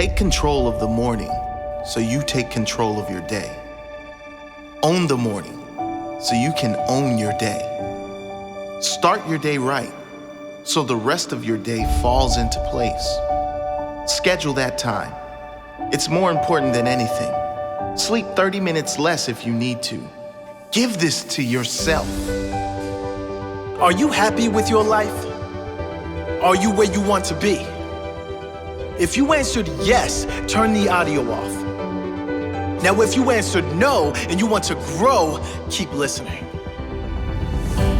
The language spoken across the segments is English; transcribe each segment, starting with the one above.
Take control of the morning so you take control of your day. Own the morning so you can own your day. Start your day right so the rest of your day falls into place. Schedule that time. It's more important than anything. Sleep 30 minutes less if you need to. Give this to yourself. Are you happy with your life? Are you where you want to be? If you answered yes, turn the audio off. Now, if you answered no and you want to grow, keep listening.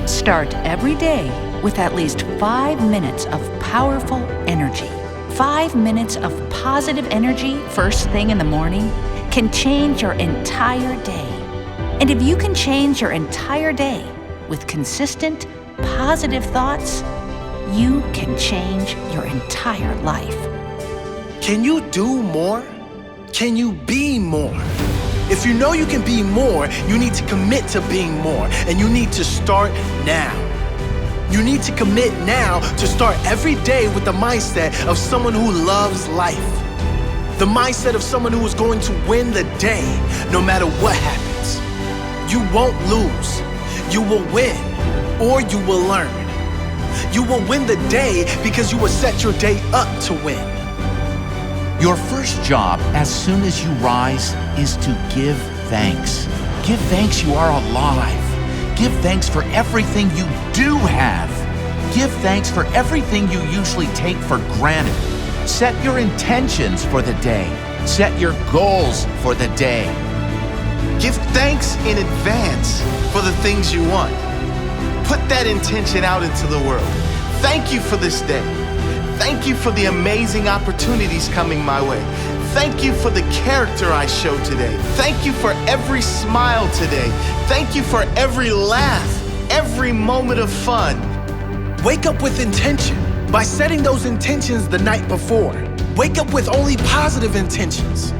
Start every day with at least 5 minutes of powerful energy. 5 minutes of positive energy first thing in the morning can change your entire day. And if you can change your entire day with consistent, positive thoughts, you can change your entire life. Can you do more? Can you be more? If you know you can be more, you need to commit to being more, and you need to start now. You need to commit now to start every day with the mindset of someone who loves life. The mindset of someone who is going to win the day no matter what happens. You won't lose. You will win, or you will learn. You will win the day because you will set your day up to win. Your first job as soon as you rise is to give thanks. Give thanks you are alive. Give thanks for everything you do have. Give thanks for everything you usually take for granted. Set your intentions for the day. Set your goals for the day. Give thanks in advance for the things you want. Put that intention out into the world. Thank you for this day. Thank you for the amazing opportunities coming my way. Thank you for the character I show today. Thank you for every smile today. Thank you for every laugh, every moment of fun. Wake up with intention by setting those intentions the night before. Wake up with only positive intentions.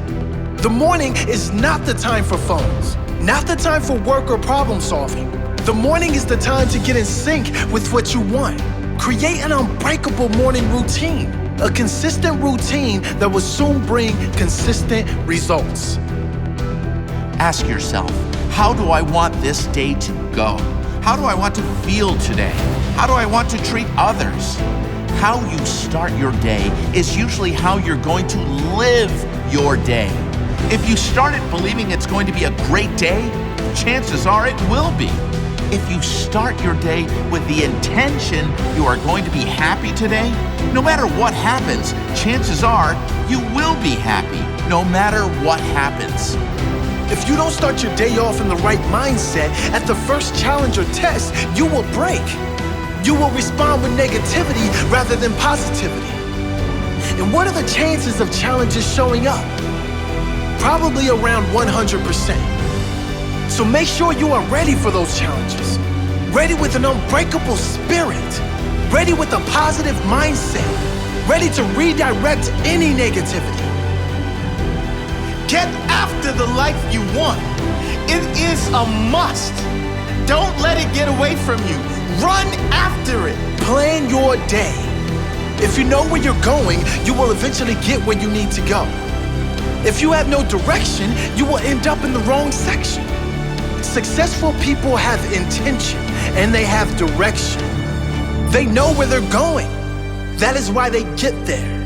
The morning is not the time for phones, not the time for work or problem solving. The morning is the time to get in sync with what you want. Create an unbreakable morning routine, a consistent routine that will soon bring consistent results. Ask yourself, how do I want this day to go? How do I want to feel today? How do I want to treat others? How you start your day is usually how you're going to live your day. If you started believing it's going to be a great day, chances are it will be. If you start your day with the intention you are going to be happy today, no matter what happens, chances are you will be happy no matter what happens. If you don't start your day off in the right mindset, at the first challenge or test, you will break. You will respond with negativity rather than positivity. And what are the chances of challenges showing up? Probably around 100%. So make sure you are ready for those challenges. Ready with an unbreakable spirit. Ready with a positive mindset. Ready to redirect any negativity. Get after the life you want. It is a must. Don't let it get away from you. Run after it. Plan your day. If you know where you're going, you will eventually get where you need to go. If you have no direction, you will end up in the wrong section. Successful people have intention and they have direction. They know where they're going. That is why they get there.